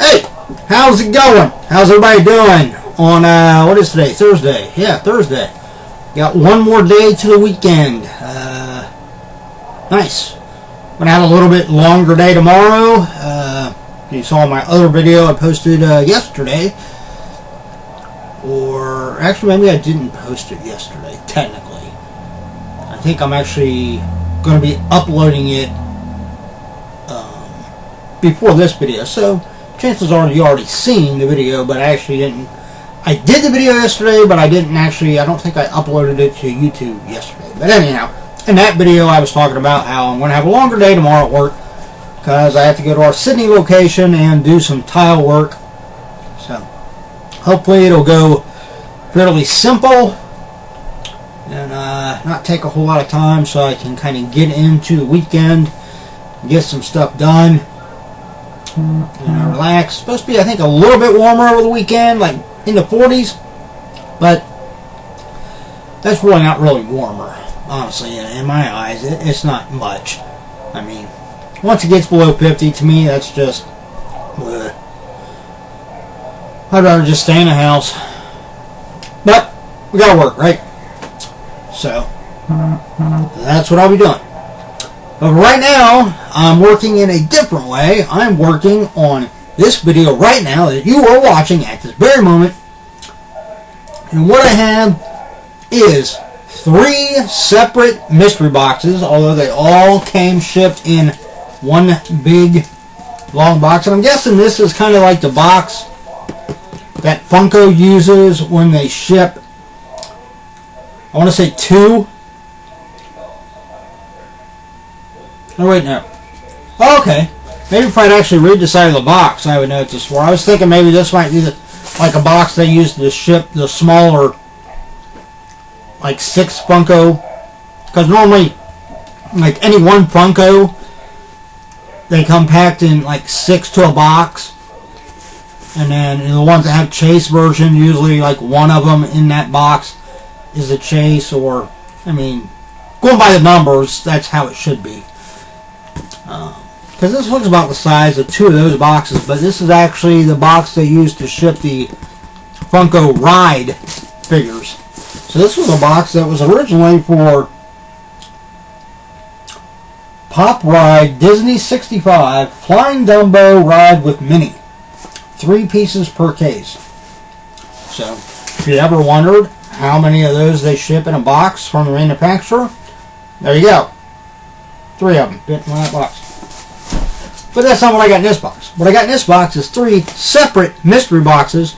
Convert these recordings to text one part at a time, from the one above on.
Hey, how's it going? How's everybody doing on, what is today? Thursday. Yeah, Thursday. Got one more day to the weekend. Nice. Gonna have a little bit longer day tomorrow. You saw my other video I posted yesterday. Or, actually maybe I didn't post it yesterday, technically. I think I'm actually going to be uploading it before this video. So, chances are you already seen the video, but I actually didn't. I did the video yesterday, but I didn't actually, I don't think I uploaded it to YouTube yesterday. But anyhow, in that video I was talking about how I'm going to have a longer day tomorrow at work because I have to go to our Sydney location and do some tile work. So, hopefully it'll go fairly simple and not take a whole lot of time so I can kind of get into the weekend, get some stuff done. Relax. It's supposed to be, I think, a little bit warmer over the weekend, like in the 40s, but that's really not really warmer, honestly. In my eyes, it's not much. I mean, once it gets below 50, to me, that's just bleh. I'd rather just stay in the house, but we gotta work, right? So that's what I'll be doing. But right now, I'm working in a different way. I'm working on this video right now that you are watching at this very moment. And what I have is 3 separate mystery boxes, although they all came shipped in one big long box. And I'm guessing this is kind of like the box that Funko uses when they ship, I want to say 2. Oh wait, no. Oh, okay. Maybe if I'd actually read the side of the box, I would know this more. I was thinking maybe this might be like a box they use to ship the smaller, like 6 Funko. Because normally, like any one Funko, they come packed in like 6 to a box. And then the ones that have Chase version, usually like one of them in that box is a Chase, or, I mean, going by the numbers, that's how it should be. Because this looks about the size of 2 of those boxes, but this is actually the box they used to ship the Funko Ride figures. So this was a box that was originally for Pop Ride Disney 65 Flying Dumbo Ride with Minnie. 3 pieces per case. So, if you ever wondered how many of those they ship in a box from the manufacturer, there you go. 3 of them fit in that box. But that's not what I got in this box. What I got in this box is 3 separate mystery boxes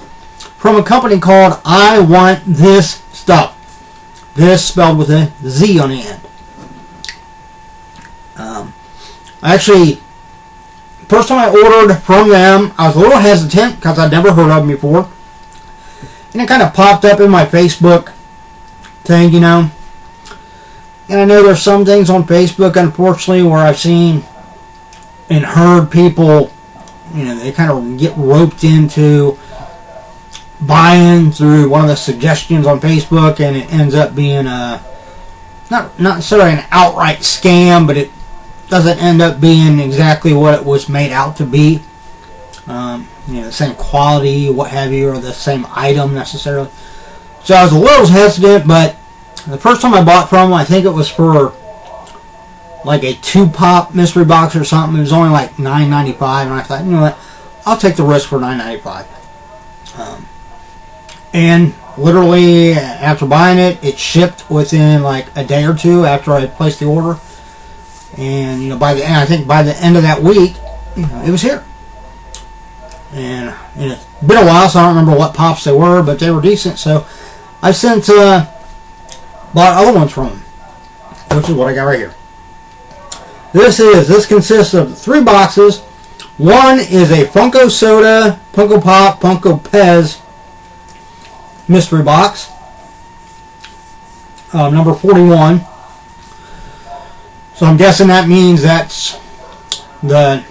from a company called I Want Thiz Stuff. This spelled with a Z on the end. Actually, first time I ordered from them, I was a little hesitant because I'd never heard of them before. And it kind of popped up in my Facebook thing, you know. And I know there's some things on Facebook, unfortunately, where I've seen and heard people, you know, they kind of get roped into buying through one of the suggestions on Facebook, and it ends up being not necessarily an outright scam, but it doesn't end up being exactly what it was made out to be. You know, the same quality, what have you, or the same item necessarily. So I was a little hesitant, but the first time I bought from them, I think it was for like a 2-pop mystery box or something. It was only like $9.95, and I thought, you know what, I'll take the risk for $9.95. And literally after buying it, it shipped within like a day or 2 after I had placed the order. And you know, I think by the end of that week, you know, it was here. And it's been a while, so I don't remember what pops they were, but they were decent. So I since bought other ones from them, which is what I got right here. This consists of 3 boxes. One is a Funko Soda, Funko Pop, Funko Pez mystery box, number 41. So I'm guessing that means that's the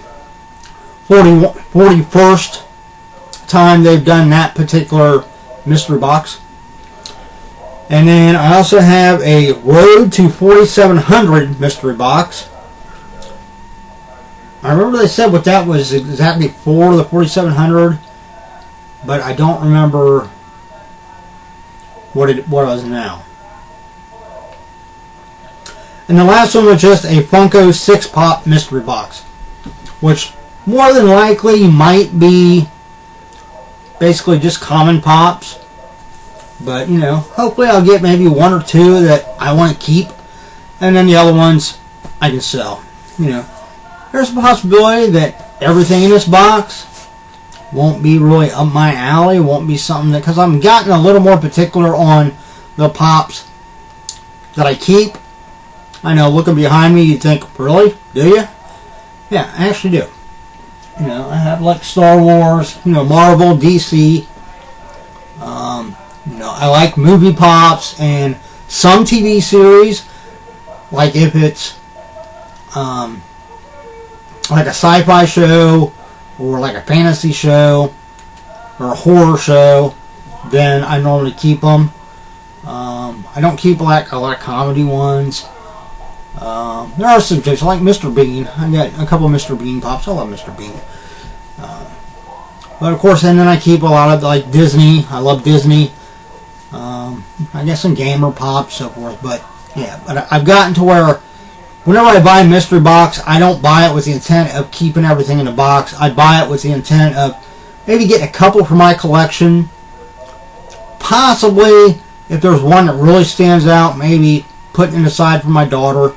41st time they've done that particular mystery box. And then I also have a Road to 4700 mystery box. I remember they said what that was exactly for the 4700, but I don't remember what it was now. And the last one was just a Funko 6-pop mystery box, which more than likely might be basically just common pops. But, you know, hopefully I'll get maybe one or two that I want to keep, and then the other ones I can sell. You know, there's a possibility that everything in this box won't be really up my alley, won't be something that, because I'm gotten a little more particular on the pops that I keep. I know, looking behind me, you'd think, really? Do you? Yeah, I actually do. You know, I have like Star Wars, you know, Marvel, DC. You know, I like movie pops and some TV series, like if it's like a sci-fi show or like a fantasy show or a horror show, then I normally keep them. I don't keep like a lot of comedy ones. There are some just like Mr. Bean. I got a couple of Mr. Bean pops. I love Mr. Bean. But of course, and then I keep a lot of like Disney. I love Disney. I guess some gamer pops, so forth. But yeah, but I've gotten to where whenever I buy a mystery box, I don't buy it with the intent of keeping everything in the box. I buy it with the intent of maybe getting a couple for my collection. Possibly, if there's one that really stands out, maybe putting it aside for my daughter.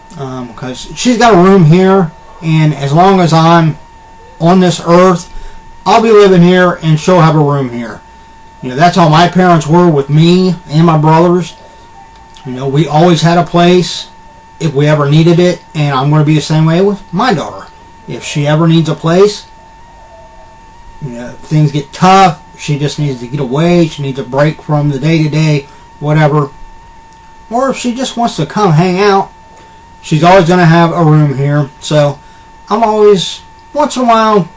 Because she's got a room here, and as long as I'm on this earth, I'll be living here, and she'll have a room here. You know, that's how my parents were with me and my brothers. You know, we always had a place if we ever needed it, and I'm going to be the same way with my daughter. If she ever needs a place, you know, if things get tough, she just needs to get away, she needs a break from the day-to-day, whatever. Or if she just wants to come hang out, she's always going to have a room here. So I'm always, once in a while,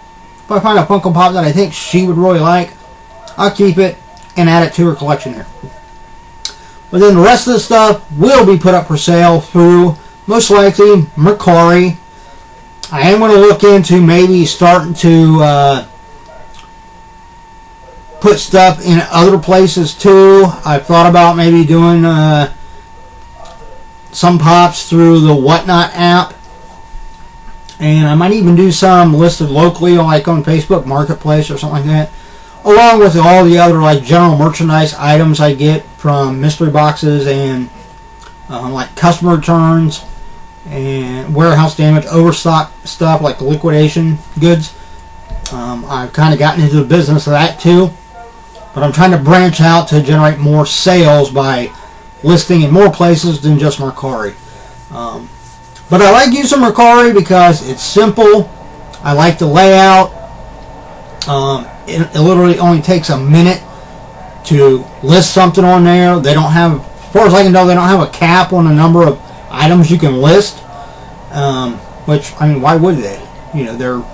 if I find a Funko Pop that I think she would really like, I'll keep it and add it to her collection here. But then the rest of the stuff will be put up for sale through, most likely, Mercari. I am going to look into maybe starting to put stuff in other places too. I've thought about maybe doing some pops through the Whatnot app. And I might even do some listed locally, like on Facebook Marketplace or something like that. Along with all the other like general merchandise items I get from mystery boxes and like customer returns and warehouse damage, overstock stuff like liquidation goods. I've kind of gotten into the business of that too. But I'm trying to branch out to generate more sales by listing in more places than just Mercari. But I like using Mercari because it's simple. I like the layout. It literally only takes a minute to list something on there. They don't have, as far as I can tell, they don't have a cap on the number of items you can list. Which, I mean, why would they? You know,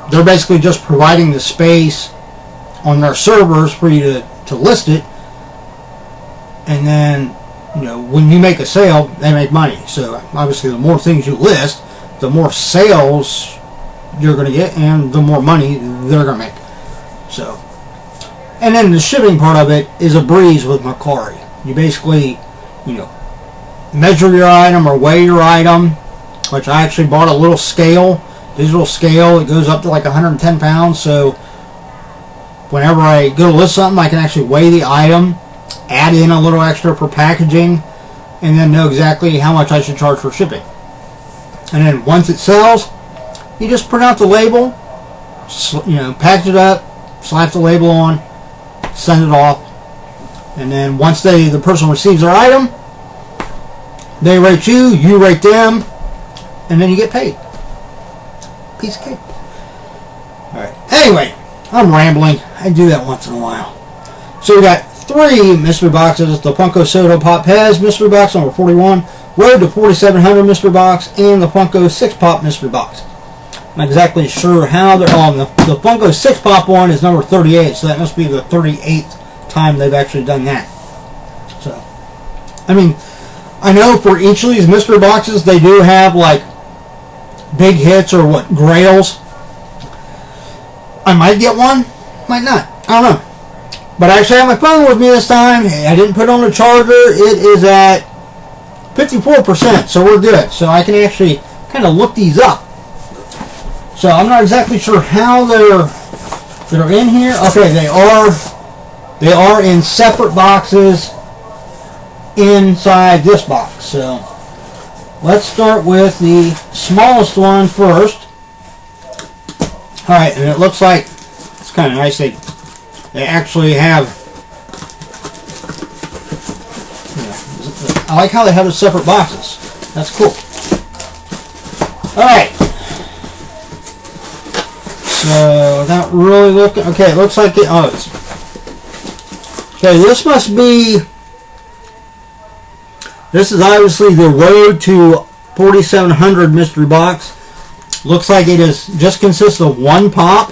they're basically just providing the space on their servers for you to list it. And then, you know, when you make a sale, they make money. So obviously the more things you list, the more sales you're going to get and the more money they're going to make. So, and then the shipping part of it is a breeze with Mercari. You basically, you know, measure your item or weigh your item, which I actually bought a little scale, digital scale. It goes up to like 110 pounds. So whenever I go to list something, I can actually weigh the item, add in a little extra for packaging, and then know exactly how much I should charge for shipping. And then once it sells, you just print out the label, you know, package it up, slap the label on, send it off, and then once the person receives their item, they rate you, you rate them, and then you get paid. Piece of cake. Alright, anyway, I'm rambling. I do that once in a while. So we got 3 mystery boxes. The Funko Soda Pop Pez mystery box number 41, Road to 4700 mystery box, and the Funko 6-Pop mystery box. I'm not exactly sure how they're on. The Funko 6-Pop one is number 38, so that must be the 38th time they've actually done that. So, I mean, I know for each of these mystery boxes, they do have like big hits or what grails. I might get one, might not. I don't know. But I actually have my phone with me this time. I didn't put on the charger. It is at 54%, so we're good. So I can actually kind of look these up. So I'm not exactly sure how they're in here. Okay, they are in separate boxes inside this box. So let's start with the smallest one first. Alright, and it looks like it's kind of nice. They actually have, I like how they have the separate boxes. That's cool. Alright. So, without really looking, okay, it looks like okay, this is obviously the Road to 4700 mystery box. Looks like it just consists of one pop.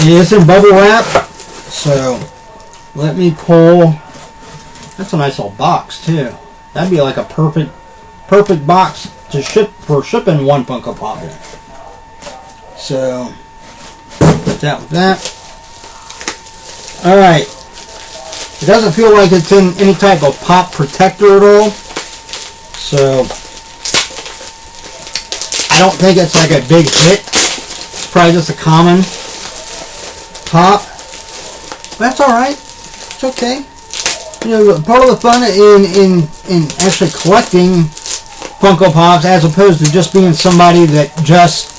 It is in bubble wrap, so let me pull. That's a nice little box too. That'd be like a perfect box to shipping one Funko Pop in. So put that with that. All right. It doesn't feel like it's in any type of pop protector at all, so I don't think it's like a big hit. It's probably just a common pop. That's alright. It's okay. You know, part of the fun in actually collecting Funko Pops, as opposed to just being somebody that just,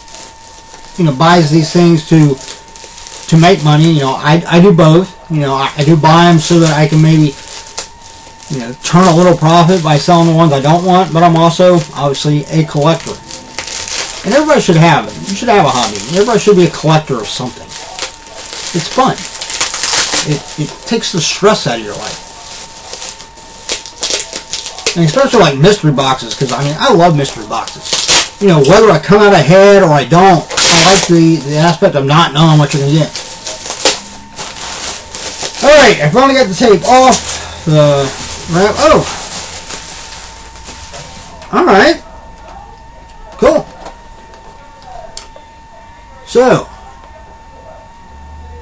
you know, buys these things to make money. You know, I do both. You know, I do buy them so that I can maybe, you know, turn a little profit by selling the ones I don't want, but I'm also obviously a collector. And everybody should have it. You should have a hobby. Everybody should be a collector of something. It's fun. It takes the stress out of your life. And especially like mystery boxes, because I mean, I love mystery boxes. You know, whether I come out ahead or I don't, I like the aspect of not knowing what you're going to get. Alright, I finally got the tape off the wrap. Oh! Alright. Cool. So,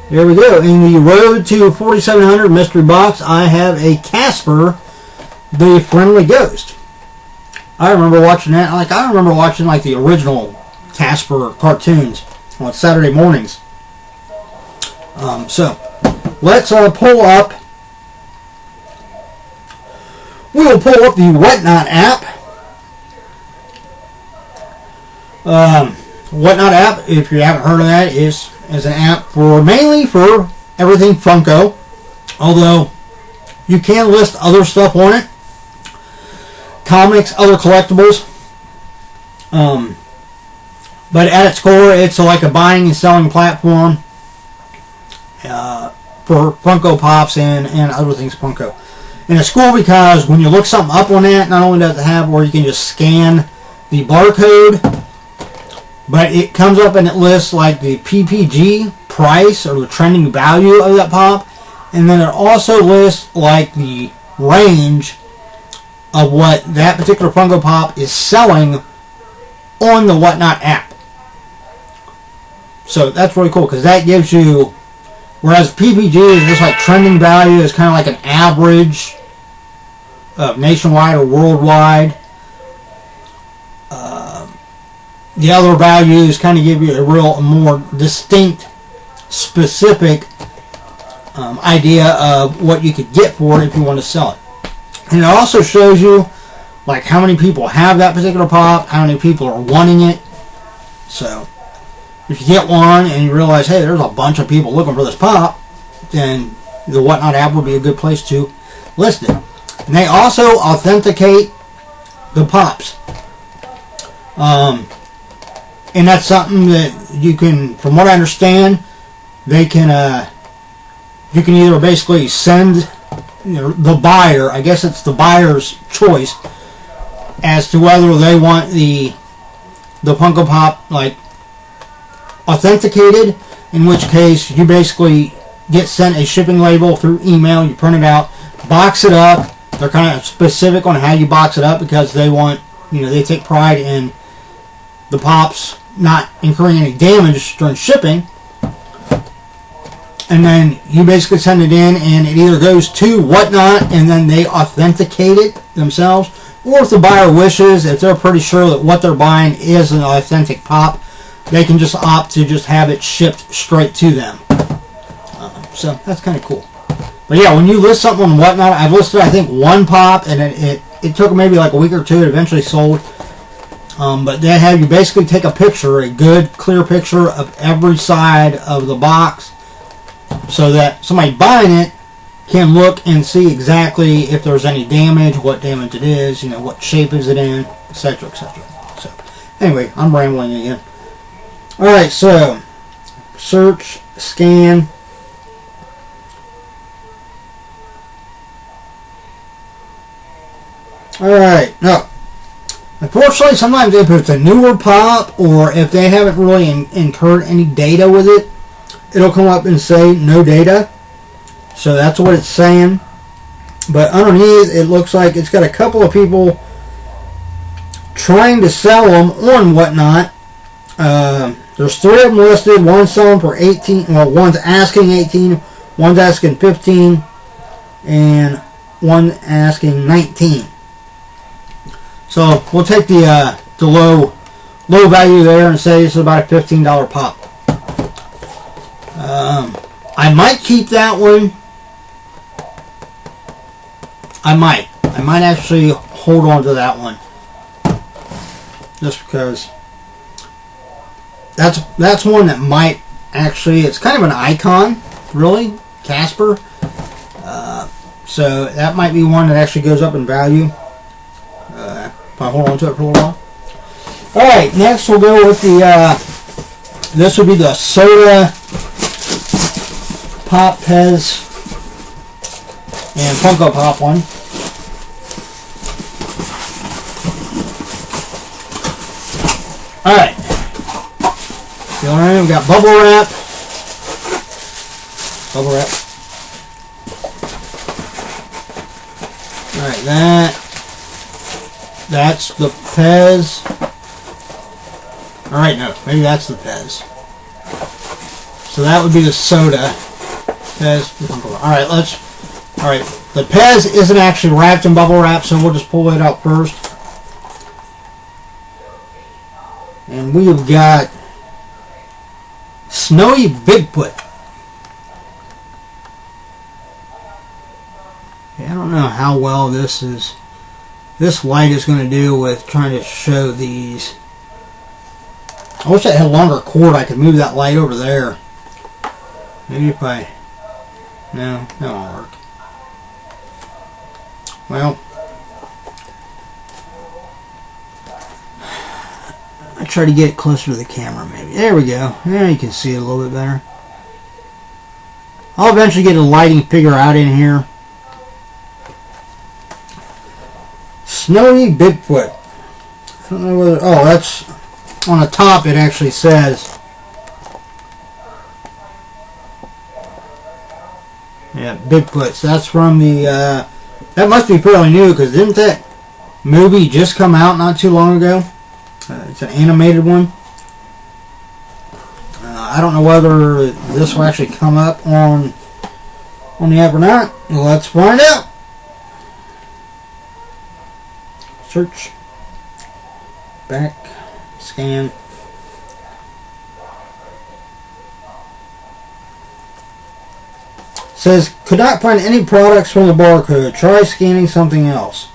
here we go. In the Road to 4700 mystery box, I have a Casper, the Friendly Ghost. I remember watching that. I remember watching like the original Casper cartoons on Saturday mornings. So, let's pull up. We'll pull up the Whatnot app. Whatnot app, if you haven't heard of that, is an app mainly for everything Funko. Although you can list other stuff on it, comics, other collectibles. But at its core, it's like a buying and selling platform for Funko Pops and other things Funko. And it's cool because when you look something up on that, not only does it have where you can just scan the barcode, but it comes up and it lists like the PPG price or the trending value of that pop, and then it also lists like the range of what that particular Funko Pop is selling on the Whatnot app. So that's really cool because that gives you, whereas PPG is just like trending value, is kind of like an average nationwide or worldwide. The other values kind of give you a more distinct, specific idea of what you could get for it if you want to sell it. And it also shows you like how many people have that particular pop, how many people are wanting it. So if you get one and you realize, hey, there's a bunch of people looking for this pop, then the Whatnot app would be a good place to list it. And they also authenticate the pops. And that's something that you can, from what I understand, they can, you can either basically send, you know, the buyer, I guess it's the buyer's choice, as to whether they want the Funko Pop, like, authenticated, in which case you basically get sent a shipping label through email, you print it out, box it up. They're kind of specific on how you box it up because they want you know, they take pride in the Pops not incurring any damage during shipping. And then you basically send it in, and it either goes to Whatnot, and then they authenticate it themselves, or if the buyer wishes, if they're pretty sure that what they're buying is an authentic Pop, they can just opt to just have it shipped straight to them. So that's kind of cool. But yeah, when you list something on Whatnot, I've listed, I think, one Pop, and it took maybe like a week or two. It eventually sold. But they have you basically take a picture, a good, clear picture of every side of the box, so that somebody buying it can look and see exactly if there's any damage, what damage it is, you know, what shape is it in, etc., etc. So, anyway, I'm rambling again. Alright, so, search, scan. Alright, now, unfortunately, sometimes if it's a newer Pop, or if they haven't really incurred any data with it, it'll come up and say no data. So that's what it's saying. But underneath, it looks like it's got a couple of people trying to sell them on Whatnot. There's 3 of them listed. One's selling for 18. Well, one's asking 18. One's asking 15. And one asking 19. So we'll take the low value there and say it's about a $15 Pop. I might keep that one. I might actually hold on to that one, just because that's one that might actually, it's kind of an icon, really, Casper. So that might be one that actually goes up in value if I hold on to it for a little while. All right, next we'll go with the this would be the soda Pop Pez and Funko Pop one. Alright. We've got bubble wrap. Bubble wrap. Alright, that's the Pez. Alright, no, maybe that's the Pez. So that would be the soda. Pez. Alright, the Pez isn't actually wrapped in bubble wrap, so we'll just pull it out first. And we've got Snowy Bigfoot. Yeah, I don't know how well this light is going to do with trying to show these. I wish I had a longer cord. I could move that light over there. Maybe if I... No, that won't work. Well, I try to get it closer to the camera, maybe. There we go. There you can see it a little bit better. I'll eventually get a lighting figure out in here. Snowy Bigfoot. I don't know whether... Oh, that's... On the top, it actually says... Yeah, Bigfoot. So that's from the... that must be fairly new, because didn't that movie just come out not too long ago? It's an animated one. I don't know whether this will actually come up on the app or not. Let's find out. Search. Back. Scan. Says, could not find any products from the barcode. Try scanning something else.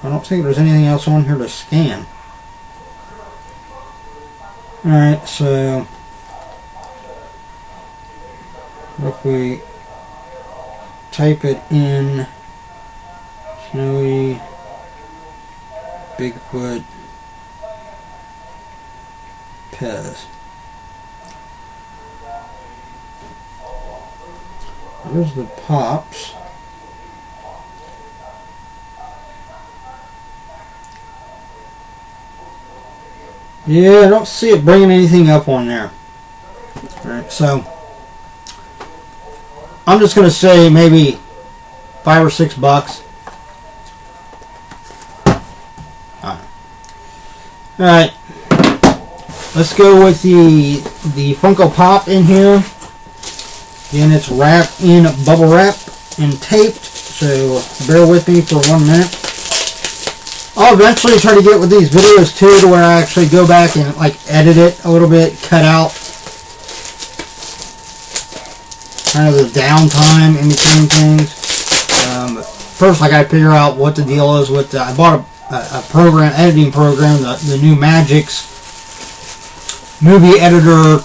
I don't think there's anything else on here to scan. Alright, so if we type it in Snowy Bigfoot Pez. There's the Pops. Yeah, I don't see it bringing anything up on there. Alright, so I'm just going to say maybe $5 or $6. Alright, let's go with the Funko Pop in here. Again, it's wrapped in bubble wrap and taped, so bear with me for 1 minute. I'll eventually try to get with these videos too, to where I actually go back and like edit it a little bit, cut out kind of the downtime in between things. First, I got to figure out what the deal is with. I bought a program, editing program, the new Magix Movie Editor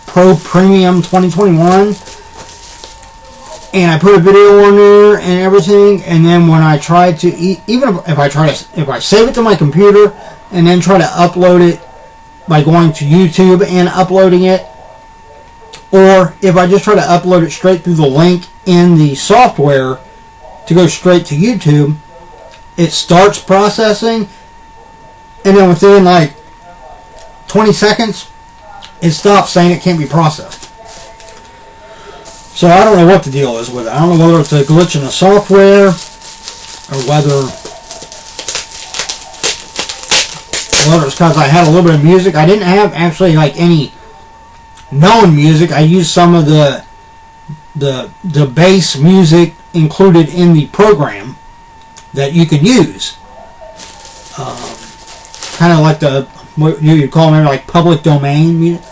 Pro Premium 2021, and I put a video on there and everything. And then when I try to, even if I save it to my computer and then try to upload it by going to YouTube and uploading it, or if I just try to upload it straight through the link in the software to go straight to YouTube, it starts processing, and then within like 20 seconds, it stops saying it can't be processed. So I don't know what the deal is with it. I don't know whether it's a glitch in the software, or whether it's because I had a little bit of music. I didn't have actually like any known music. I used some of the bass music included in the program that you can use. Kind of like what you'd call maybe like public domain music.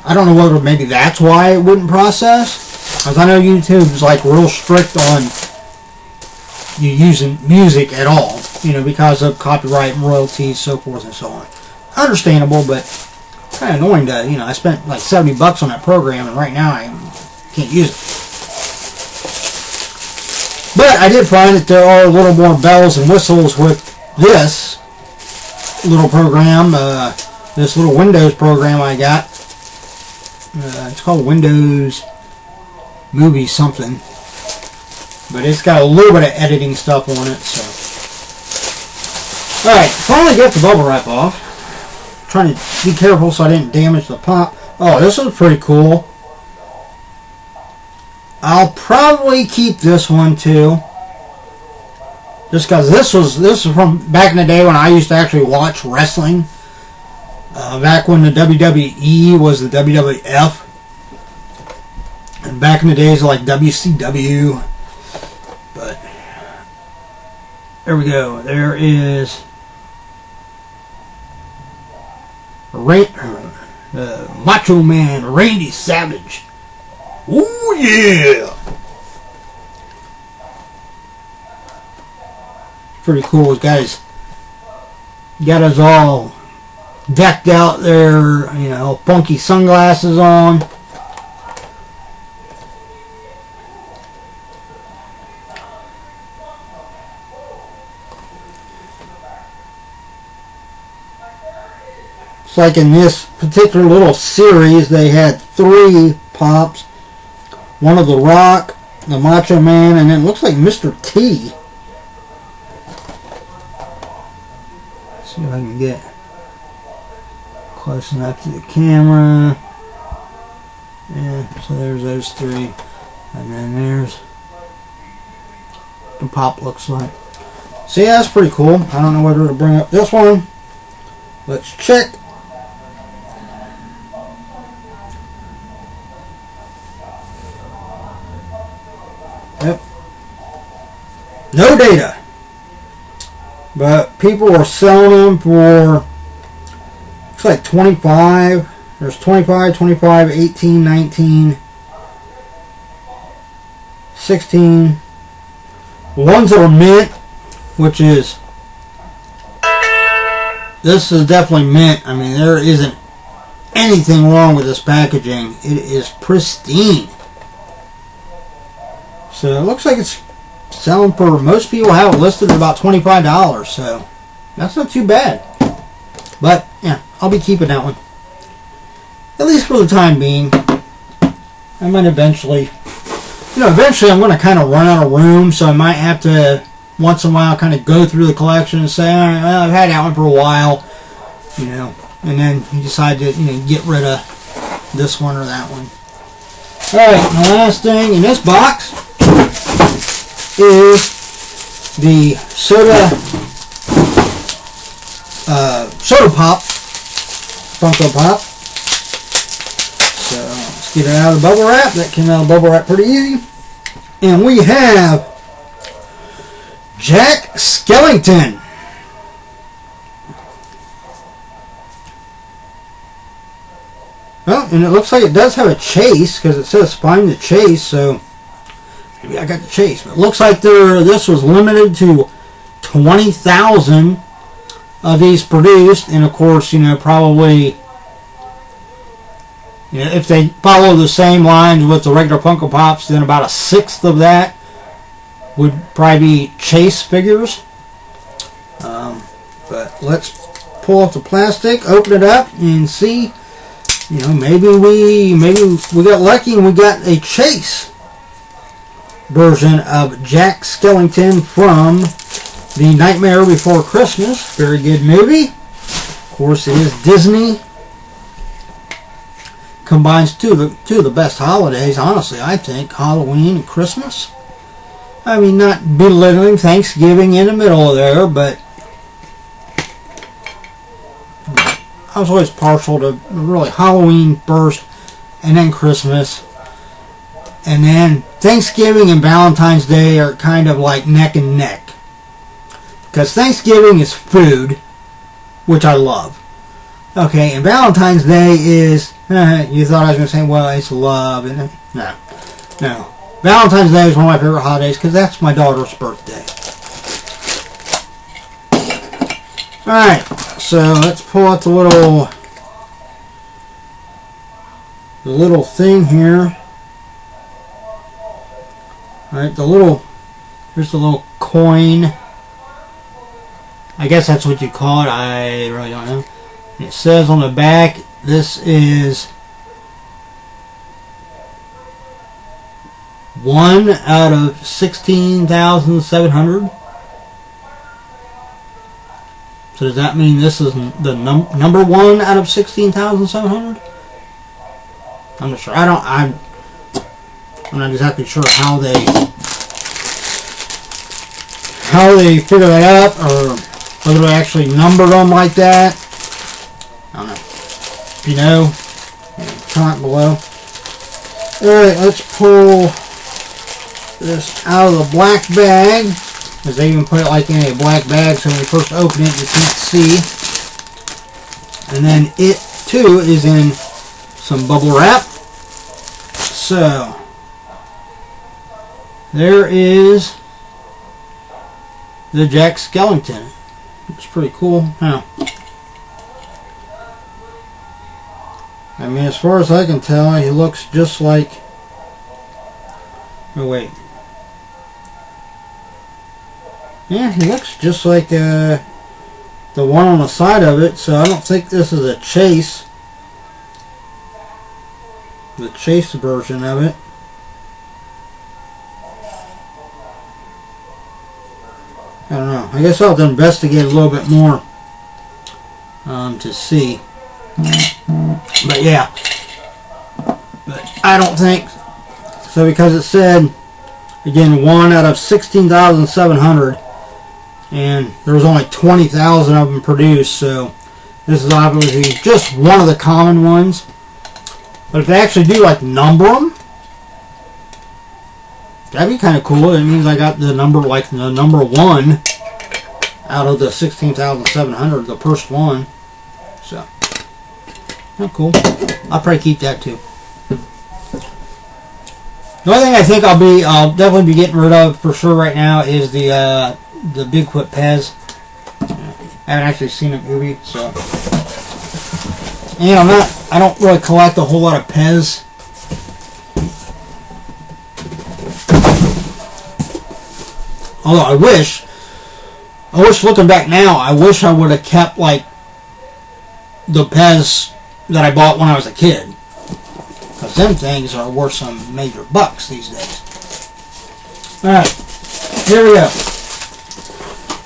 I don't know whether maybe that's why it wouldn't process. Because I know YouTube's like real strict on you using music at all, because of copyright and royalties, so forth and so on. Understandable, but kind of annoying to, I spent like $70 on that program, and right now I can't use it. But I did find that there are a little more bells and whistles with this little program, this little Windows program I got. It's called Windows Movie something, but it's got a little bit of editing stuff on it. So, all right, finally get the bubble wrap off. Trying to be careful so I didn't damage the pop. Oh, this is pretty cool. I'll probably keep this one too, just because this was from back in the day when I used to actually watch wrestling. Back when the WWE was the WWF, and back in the days of like WCW. But there we go. There is Macho Man Randy Savage. Ooh yeah! Pretty cool. Got us all decked out there, funky sunglasses on. It's like in this particular little series, they had 3 pops. One of The Rock, the Macho Man, and then it looks like Mr. T. Let's see if I can get close enough to the camera. Yeah, so there's those 3. And then there's the pop looks like. So yeah, that's pretty cool. I don't know whether to bring up this one. Let's check. Yep. No data. But people are selling them for, looks like 25. There's 25, 25, 18, 19, 16. The ones that are mint, which is, this is definitely mint. I mean, there isn't anything wrong with this packaging. It is pristine. So it looks like it's selling for, most people have it listed at about $25, so that's not too bad. But yeah, I'll be keeping that one, at least for the time being. I might eventually, eventually I'm going to kind of run out of room, so I might have to once in a while kind of go through the collection and say, all right, well, I've had that one for a while, and then you decide to get rid of this one or that one. All right, the last thing in this box is the soda Soda Pop Funko Pop. So let's get it out of the bubble wrap. That came out of the bubble wrap pretty easy. And we have Jack Skellington. Well, and it looks like it does have a chase because it says find the chase, so maybe I got the chase. But it looks like this was limited to 20,000 of these produced, and of course, probably, if they follow the same lines with the regular Funko Pops, then about a sixth of that would probably be chase figures. But let's pull off the plastic, open it up, and see. Maybe we got lucky and we got a chase version of Jack Skellington from The Nightmare Before Christmas. Very good movie. Of course, it is Disney. Combines two of the best holidays, honestly, I think. Halloween and Christmas. I mean, not belittling Thanksgiving in the middle of there, but I was always partial to really Halloween first, and then Christmas. And then Thanksgiving and Valentine's Day are kind of like neck and neck. Because Thanksgiving is food, which I love. Okay, and Valentine's Day is, you thought I was going to say, well, it's love. And no. Valentine's Day is one of my favorite holidays because that's my daughter's birthday. Alright, so let's pull out the little thing here. Alright, here's the little coin. I guess that's what you call it. I really don't know. It says on the back, this is 1 out of 16,700. So does that mean this is the number 1 out of 16,700? I'm not sure. I'm not exactly sure how they figure that out, or whether they actually number them like that. I don't know. If you know, comment below. Alright, let's pull this out of the black bag, because they even put it like in a black bag, so when you first open it you can't see. And then it too is in some bubble wrap. So there is the Jack Skellington. It's pretty cool, huh? I mean, as far as I can tell, he looks just like... Oh, wait. Yeah, he looks just like the one on the side of it, so I don't think this is a chase. The chase version of it. I don't know. I guess I'll have to investigate a little bit more to see. But yeah. But I don't think so, because it said, again, 1 out of 16,700, and there was only 20,000 of them produced, so this is obviously just one of the common ones. But if they actually do like number them, that'd be kind of cool. It means I got the number, like the number 1 out of the 16,700, the first one. So, oh, cool. I'll probably keep that too. The only thing I think I'll definitely be getting rid of for sure right now is the Bigfoot Pez. I haven't actually seen a movie, so. And I don't really collect a whole lot of Pez. Although I wish looking back now, I wish I would have kept like the Pez that I bought when I was a kid. Because them things are worth some major bucks these days. Alright, here we go.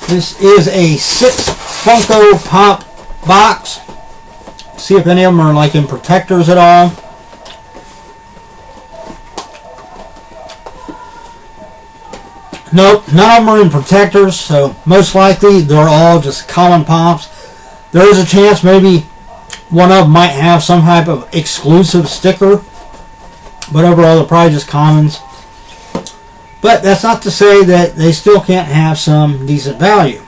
This is a 6 Funko Pop box. See if any of them are like in protectors at all. Nope, none of them are in protectors, so most likely they're all just common pops. There is a chance maybe one of them might have some type of exclusive sticker, but overall they're probably just commons. But that's not to say that they still can't have some decent value.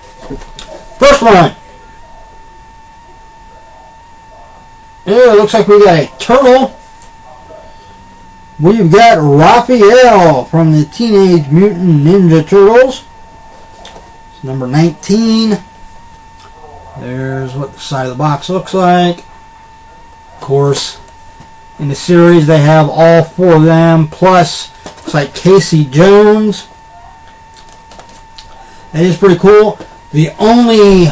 First one. Yeah, it looks like we got a turtle. We've got Raphael from the Teenage Mutant Ninja Turtles. It's number 19. There's what the side of the box looks like. Of course, in the series they have all 4 of them, plus looks like Casey Jones. That is pretty cool. The only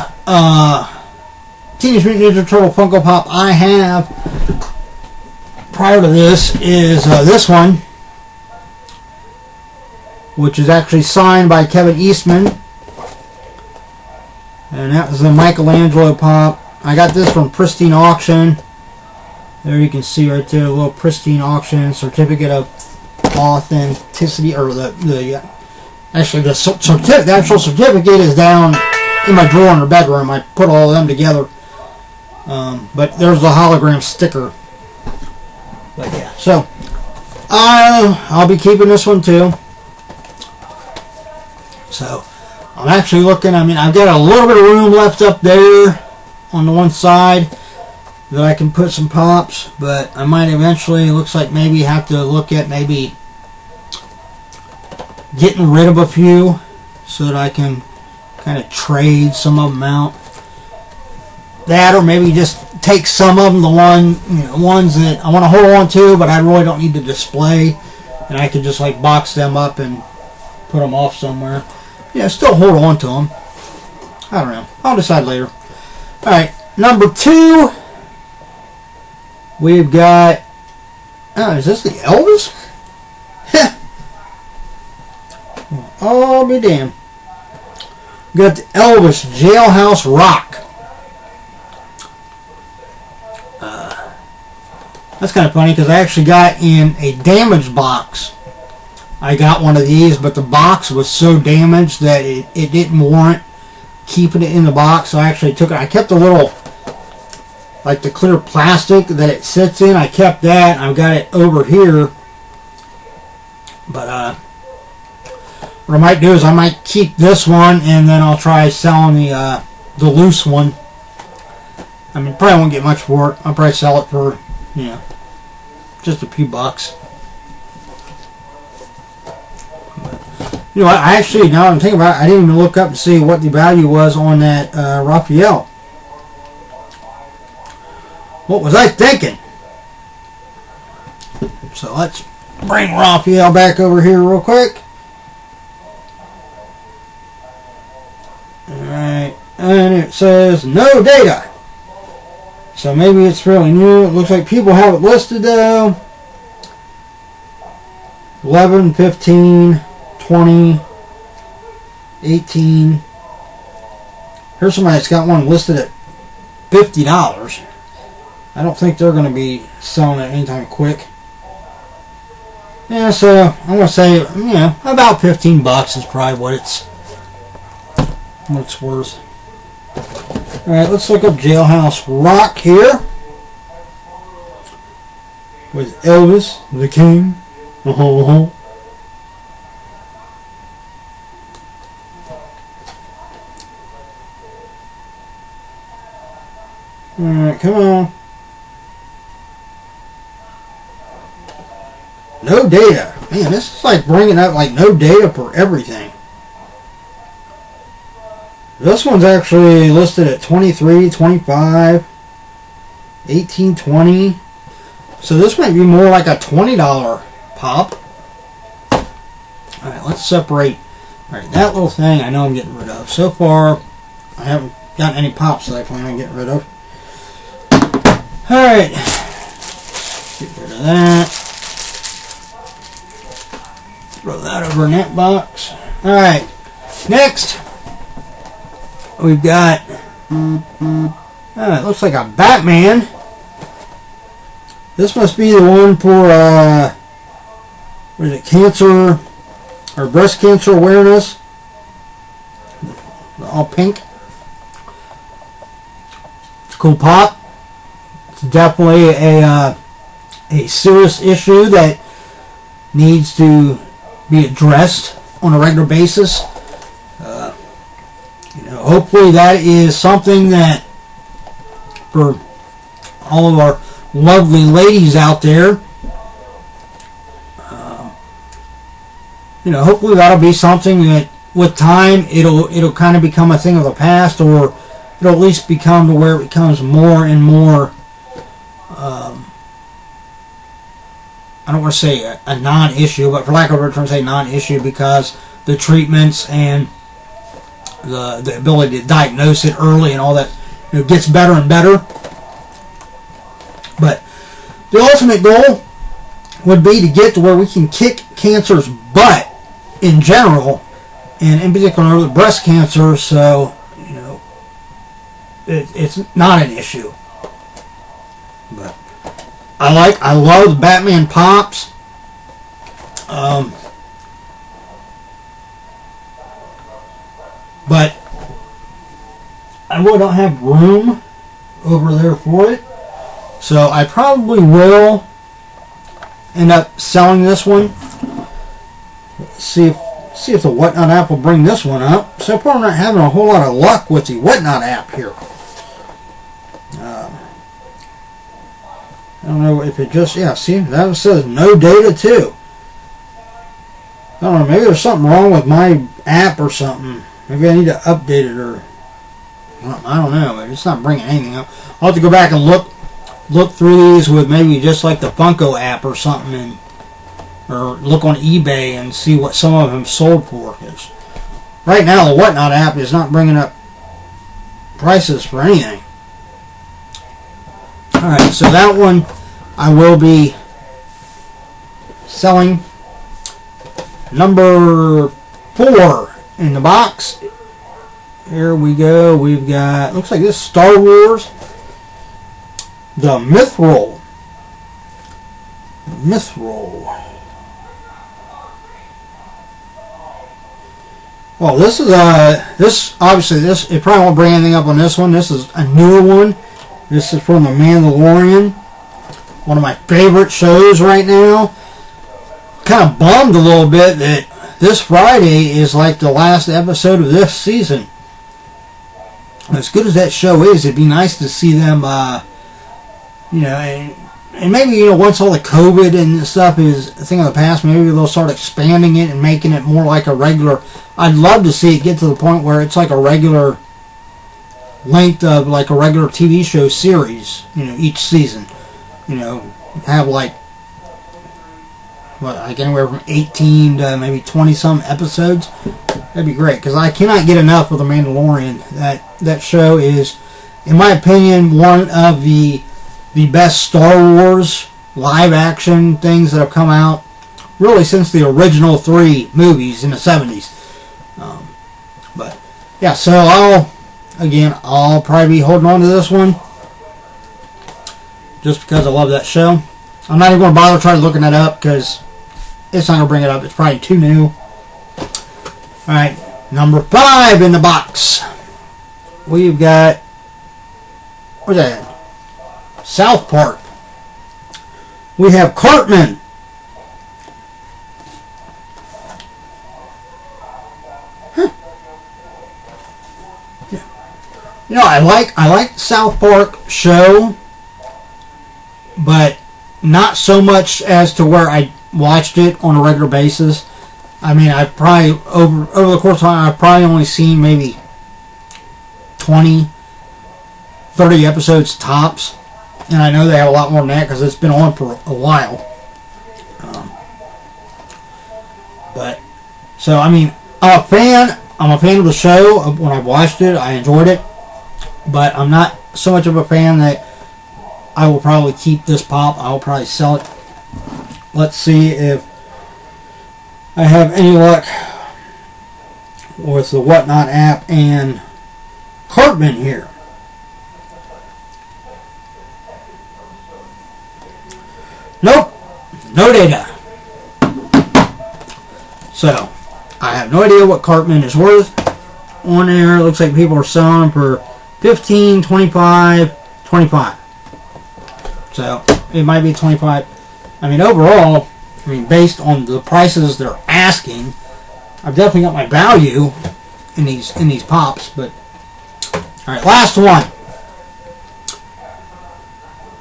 Teenage Mutant Ninja Turtle Funko Pop I have prior to this is this one, which is actually signed by Kevin Eastman, and that was the Michelangelo Pop. I got this from Pristine Auction. There you can see right there, a little Pristine Auction certificate of authenticity, or the actual certificate is down in my drawer in her bedroom. I put all of them together, but there's the hologram sticker. But yeah, so I'll be keeping this one too. So I'm actually looking, I mean, I've got a little bit of room left up there on the one side that I can put some pops, but I might eventually, it looks like maybe have to look at maybe getting rid of a few so that I can kind of trade some of them out. That, or maybe just take some of them, the ones that I want to hold on to, but I really don't need to display, and I can just like box them up and put them off somewhere. Yeah, still hold on to them. I don't know. I'll decide later. Alright, number 2. We've got... Oh, is this the Elvis? Heh. I'll be damned. We've got the Elvis Jailhouse Rock. That's kind of funny because I actually got in a damaged box. I got one of these, but the box was so damaged that it didn't warrant keeping it in the box. So I actually took it. I kept the little, like the clear plastic that it sits in. I kept that. I've got it over here. But what I might do is I might keep this one, and then I'll try selling the loose one. I mean, probably won't get much for it. I'll probably sell it for, you know, just a few bucks. You know what, I actually, now I'm thinking about it, I didn't even look up to see what the value was on that Raphael. What was I thinking? So let's bring Raphael back over here real quick. Alright, and it says no data. So maybe it's fairly new. It looks like people have it listed though. 11, 15, 20, 18. Here's somebody that's got one listed at $50. I don't think they're going to be selling it anytime quick. Yeah, so I'm going to say, you know, about 15 bucks is probably what it's worth. Alright, let's look up Jailhouse Rock here. With Elvis, the King. Alright, come on. No data. Man, this is like bringing up like no data for everything. This one's actually listed at 23, 25, 18, 20. So this might be more like a $20 pop. Alright, let's separate. Alright, that little thing I know I'm getting rid of. So far, I haven't gotten any pops that I plan on getting rid of. Alright, get rid of that. Throw that over in that box. Alright, next we've got, it looks like a Batman. This must be the one for, what is it, cancer, or breast cancer awareness. All pink. Michelangelo Pop. It's definitely a serious issue that needs to be addressed on a regular basis. Hopefully that is something that for all of our lovely ladies out there, hopefully that'll be something that with time it'll kind of become a thing of the past, or it'll at least become to where it becomes more and more I don't want to say a non-issue, but for lack of a better term, say non-issue, because the treatments and the ability to diagnose it early and all that gets better and better. But the ultimate goal would be to get to where we can kick cancer's butt in general, and in particular the breast cancer, so it's not an issue. But I love the Batman Pops. But I really don't have room over there for it, so I probably will end up selling this one. Let's see if the Whatnot app will bring this one up. So far I'm not having a whole lot of luck with the Whatnot app here. I don't know if it just, see, that says no data too. I don't know, maybe there's something wrong with my app or something. Maybe I need to update it, or I don't know. It's not bringing anything up. I'll have to go back and look through these with maybe just like the Funko app or something, or look on eBay and see what some of them sold for. Because right now the Whatnot app is not bringing up prices for anything. Alright, so that one I will be selling. Number 4 in the box. Here we go. We've got, looks like this is Star Wars, the Mithril. Well, this is it probably won't bring anything up on this one. This is a newer one. This is from The Mandalorian, one of my favorite shows right now. Kind of bummed a little bit that this Friday is like the last episode of this season. As good as that show is, it'd be nice to see them, and maybe, once all the COVID and stuff is a thing of the past, maybe they'll start expanding it and making it more like a regular. I'd love to see it get to the point where it's like a regular length of like a regular TV show series, each season. Have like anywhere from 18 to maybe 20 some episodes. That'd be great, because I cannot get enough of The Mandalorian. That show is, in my opinion, one of the best Star Wars live action things that have come out really since the original 3 movies in the 70s. But yeah, so I'll probably be holding on to this one just because I love that show. I'm not even going to bother trying to looking that up because it's not going to bring it up. It's probably too new. Alright, number 5 in the box. We've got, what's that? South Park. We have Cartman. I like South Park show, but not so much as to where I watched it on a regular basis. I mean, I probably over the course of time, I've probably only seen maybe 20, 30 episodes tops, and I know they have a lot more than that because it's been on for a while. But so I mean, I'm a fan of the show. When I watched it, I enjoyed it, but I'm not so much of a fan that I will probably keep this pop. I will probably sell it. Let's see if I have any luck with the Whatnot app and Cartman here. Nope, no data. So I have no idea what Cartman is worth on there. It looks like people are selling for $15, $25, $25. So it might be $25. I mean, overall, I mean, based on the prices they're asking, I've definitely got my value in these pops. But all right, last one.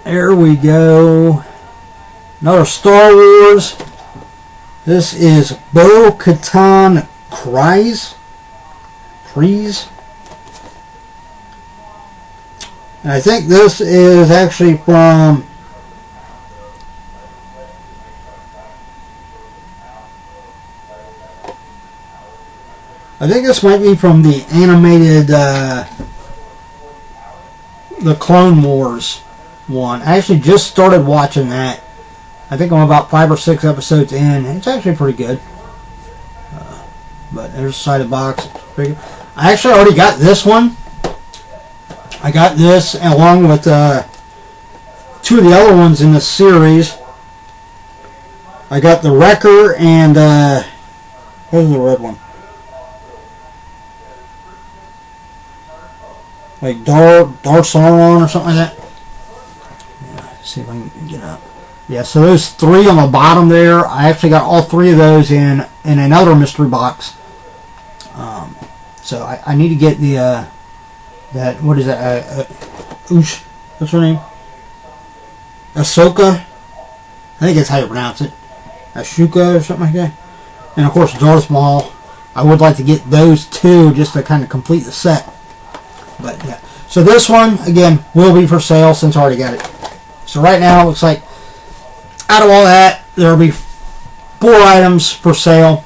There we go. Another Star Wars. This is Bo-Katan Kryze. And I think this is actually from this might be from the animated the Clone Wars one. I actually just started watching that. I think I'm about 5 or 6 episodes in. It's actually pretty good. But there's a side of the box. I actually already got this one. I got this along with 2 of the other ones in the series. I got the Wrecker and what was the red one? Like Dar Sauron or something like that. Yeah, see if I can get up. Yeah, so those 3 on the bottom there, I actually got all 3 of those in another mystery box. So I need to get the that, what is that? What's her name? Ahsoka. I think that's how you pronounce it. Ashoka or something like that. And of course Darth Maul. I would like to get those 2 just to kind of complete the set. But yeah. So this one, again, will be for sale since I already got it. So right now it looks like out of all that, there will be 4 items for sale.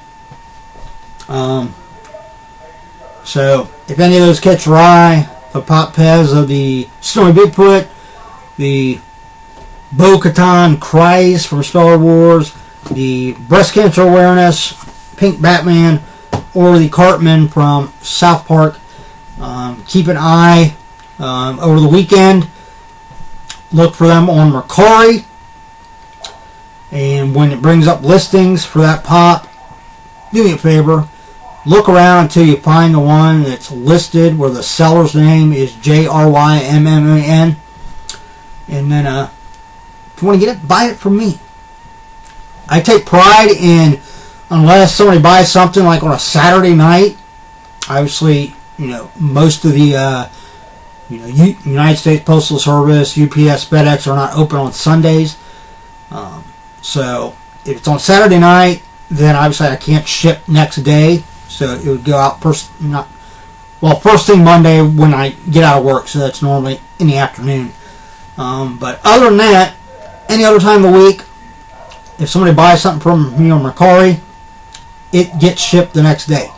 So if any of those catch your eye, the Pop Pez of the Snowy Bigfoot, the Bo-Katan Kryze from Star Wars, the breast cancer awareness, Pink Batman, or the Cartman from South Park, keep an eye over the weekend. Look for them on Mercari. And when it brings up listings for that pop, do me a favor. Look around until you find the one that's listed where the seller's name is JRYMMAN. And then if you want to get it, buy it from me. I take pride in, unless somebody buys something like on a Saturday night, obviously, you know, most of the United States Postal Service, UPS, FedEx are not open on Sundays. So if it's on Saturday night, then obviously I can't ship next day. So it would go out first thing Monday when I get out of work. So that's normally in the afternoon. But other than that, any other time of the week, if somebody buys something from me on Mercari, it gets shipped the next day.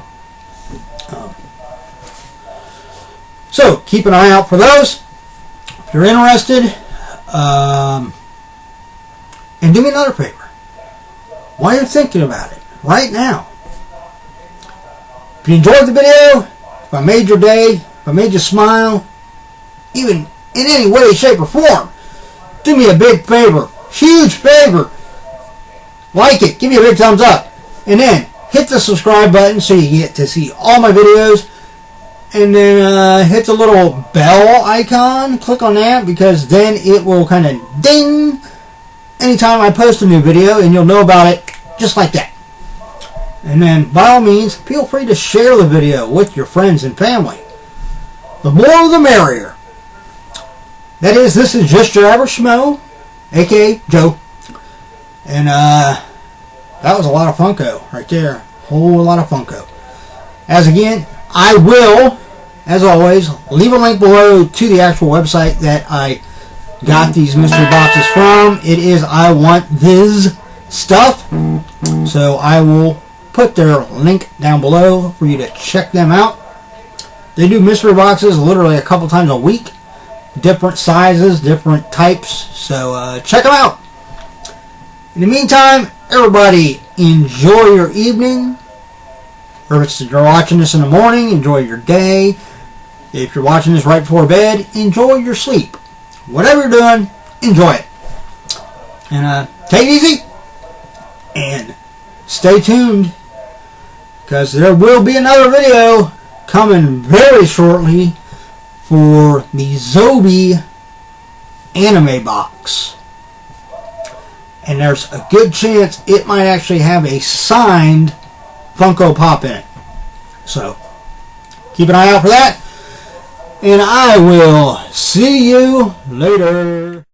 So keep an eye out for those if you're interested. And do me another favor. While you're thinking about it, right now, if you enjoyed the video, if I made your day, if I made you smile, even in any way, shape, or form, do me a big favor, huge favor. Like it, give me a big thumbs up, and then hit the subscribe button so you get to see all my videos. And then hit the little bell icon, click on that, because then it will kind of ding anytime I post a new video, and you'll know about it just like that. And then, by all means, feel free to share the video with your friends and family. The more the merrier. That is, this is just your average schmo, aka Joe. And that was a lot of funko right there. Whole lot of funko. As again, I will, as always, leave a link below to the actual website that I got these mystery boxes from. It is I Want Thiz Stuff. So I will put their link down below for you to check them out. They do mystery boxes literally a couple times a week. Different sizes, different types. So check them out. In the meantime, everybody enjoy your evening. Or if you're watching this in the morning, enjoy your day. If you're watching this right before bed, enjoy your sleep. Whatever you're doing, enjoy it. And take it easy. And stay tuned. Because there will be another video coming very shortly for the Zombie anime box. And there's a good chance it might actually have a signed Funko Pop in it. So, keep an eye out for that. And I will see you later.